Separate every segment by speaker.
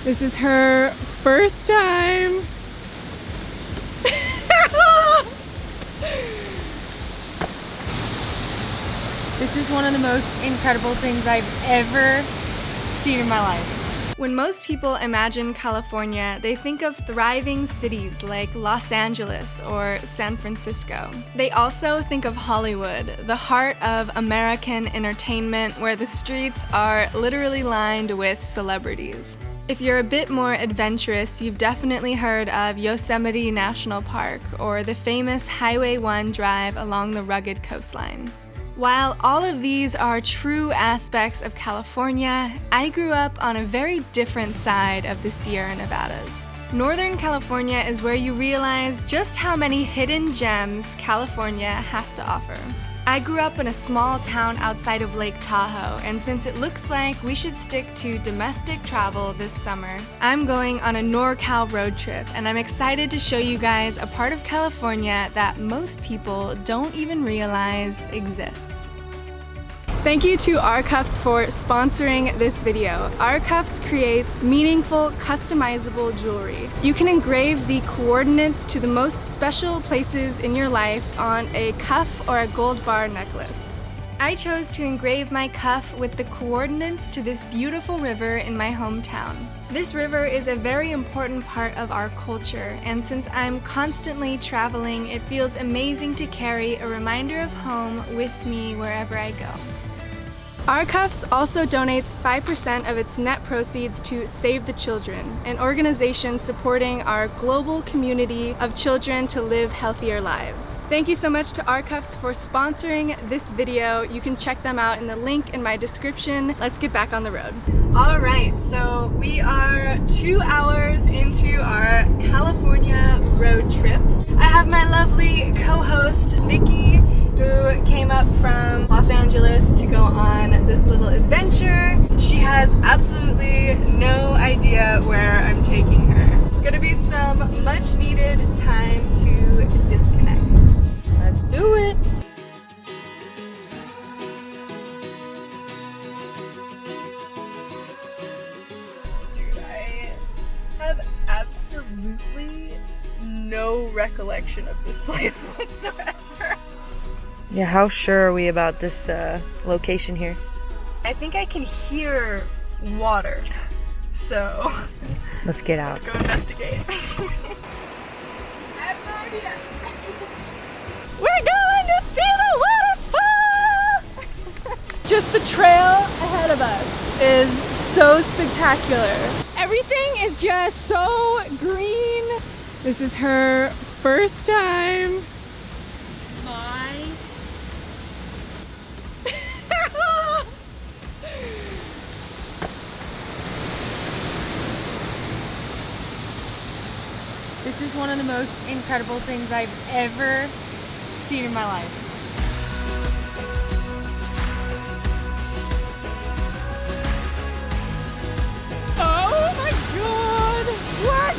Speaker 1: This is her first time. This is one of the most incredible things I've ever seen in my life. When most people imagine California, they think of thriving cities like Los Angeles or San Francisco. They also think of Hollywood, the heart of American entertainment, where the streets are literally lined with celebrities. If you're a bit more adventurous, you've definitely heard of Yosemite National Park or the famous Highway 1 drive along the rugged coastline. While all of these are true aspects of California, I grew up on a very different side of the Sierra Nevadas. Northern California is where you realize just how many hidden gems California has to offer. I grew up in a small town outside of Lake Tahoe, and since it looks like we should stick to domestic travel this summer, I'm going on a NorCal road trip, and I'm excited to show you guys a part of California that most people don't even realize exists. Thank you to R Cuffs for sponsoring this video. R Cuffs creates meaningful, customizable jewelry. You can engrave the coordinates to the most special places in your life on a cuff or a gold bar necklace. I chose to engrave my cuff with the coordinates to this beautiful river in my hometown. This river is a very important part of our culture, and since I'm constantly traveling, it feels amazing to carry a reminder of home with me wherever I go. R Cuffs also donates 5% of its net proceeds to Save the Children, an organization supporting our global community of children to live healthier lives. Thank you so much to R Cuffs for sponsoring this video. You can check them out in the link in my description. Let's get back on the road. All right, so we are 2 hours into our California road trip. I have my lovely co-host, Nikki, who came up from Los Angeles to go on this little adventure. She has absolutely no idea where I'm taking her. It's gonna be some much needed time to disconnect. Let's do it! Dude, I have absolutely no recollection of this place whatsoever.
Speaker 2: Yeah, how sure are we about this location here?
Speaker 1: I think I can hear water, so
Speaker 2: Let's get out.
Speaker 1: let's go investigate. I have no idea. We're going to see the waterfall! Just the trail ahead of us is so spectacular. Everything is just so green. This is her first time. This is one of the most incredible things I've ever seen in my life. Oh my god! What?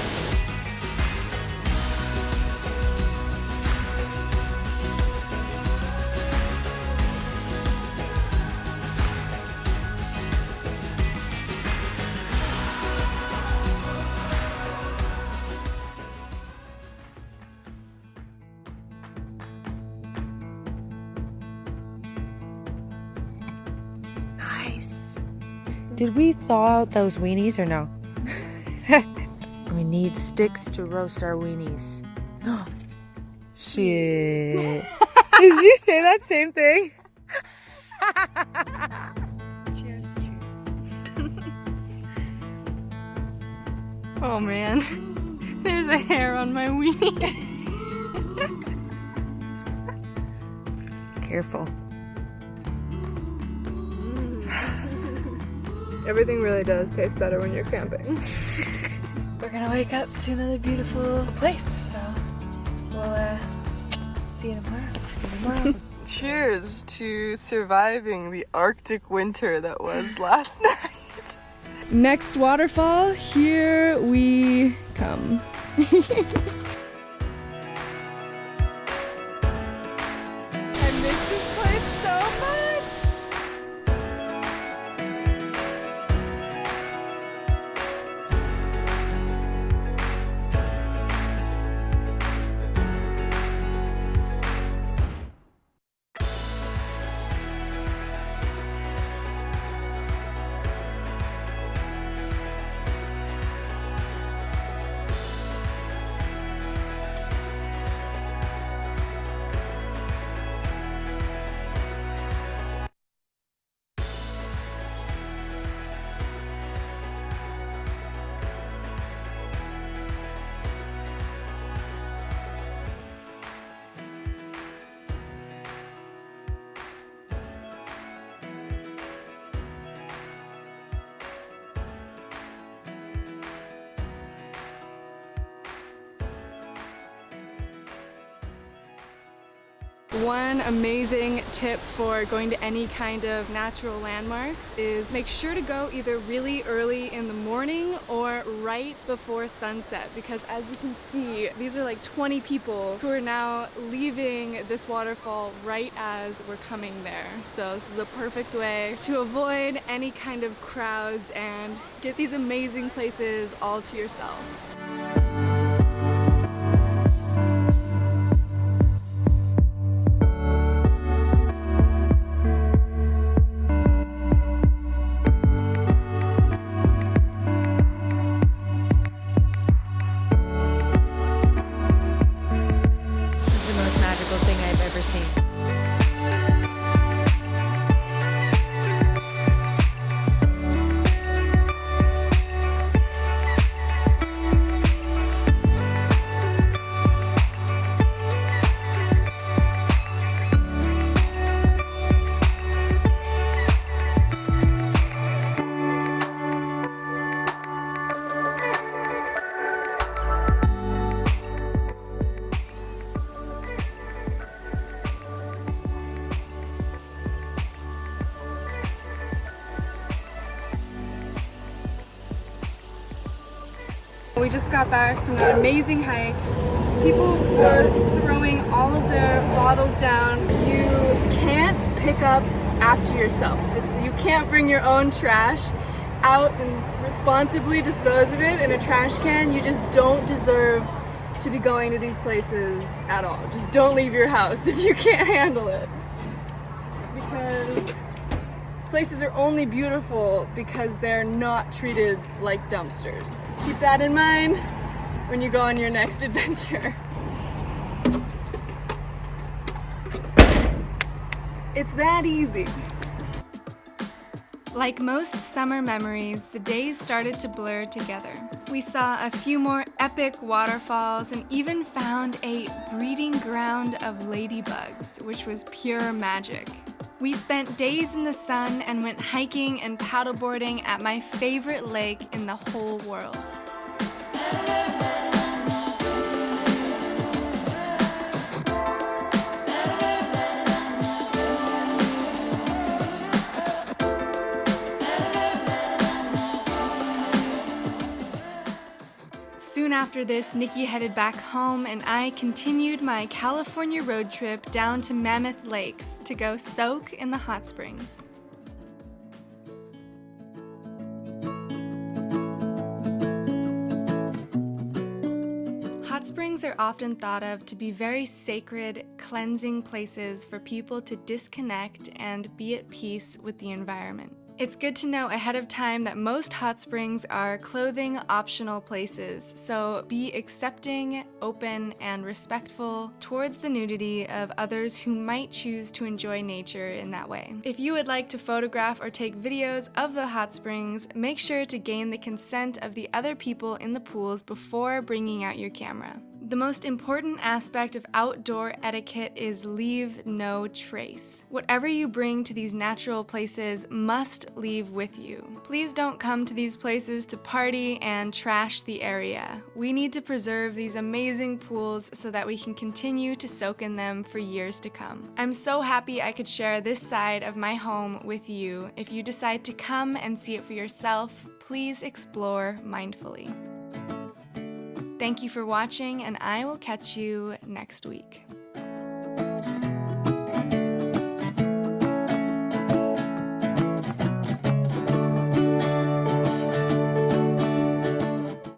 Speaker 2: Nice. Did we thaw out those weenies or no? We need sticks to roast our weenies. Shit. Did you say that same thing?
Speaker 1: Cheers, cheers. Oh man, there's a hair on my weenie.
Speaker 2: Careful.
Speaker 1: Everything really does taste better when you're camping. We're gonna wake up to another beautiful place, so we'll see you tomorrow.
Speaker 3: Cheers to surviving the Arctic winter that was last night.
Speaker 1: Next waterfall, here we come. I miss this place so much. One amazing tip for going to any kind of natural landmarks is make sure to go either really early in the morning or right before sunset, because as you can see, these are like 20 people who are now leaving this waterfall right as we're coming there. So this is a perfect way to avoid any kind of crowds and get these amazing places all to yourself.
Speaker 2: Thing I've ever seen.
Speaker 1: We just got back from that amazing hike. People were throwing all of their bottles down. You can't pick up after yourself. You can't bring your own trash out and responsibly dispose of it in a trash can. You just don't deserve to be going to these places at all. Just don't leave your house if you can't handle it. Because these places are only beautiful because they're not treated like dumpsters. Keep that in mind when you go on your next adventure. It's that easy. Like most summer memories, the days started to blur together. We saw a few more epic waterfalls and even found a breeding ground of ladybugs, which was pure magic. We spent days in the sun and went hiking and paddleboarding at my favorite lake in the whole world. Soon after this, Nikki headed back home and I continued my California road trip down to Mammoth Lakes to go soak in the hot springs. Hot springs are often thought of to be very sacred, cleansing places for people to disconnect and be at peace with the environment. It's good to know ahead of time that most hot springs are clothing optional places, so be accepting, open, and respectful towards the nudity of others who might choose to enjoy nature in that way. If you would like to photograph or take videos of the hot springs, make sure to gain the consent of the other people in the pools before bringing out your camera. The most important aspect of outdoor etiquette is leave no trace. Whatever you bring to these natural places must leave with you. Please don't come to these places to party and trash the area. We need to preserve these amazing pools so that we can continue to soak in them for years to come. I'm so happy I could share this side of my home with you. If you decide to come and see it for yourself, please explore mindfully. Thank you for watching, and I will catch you next week.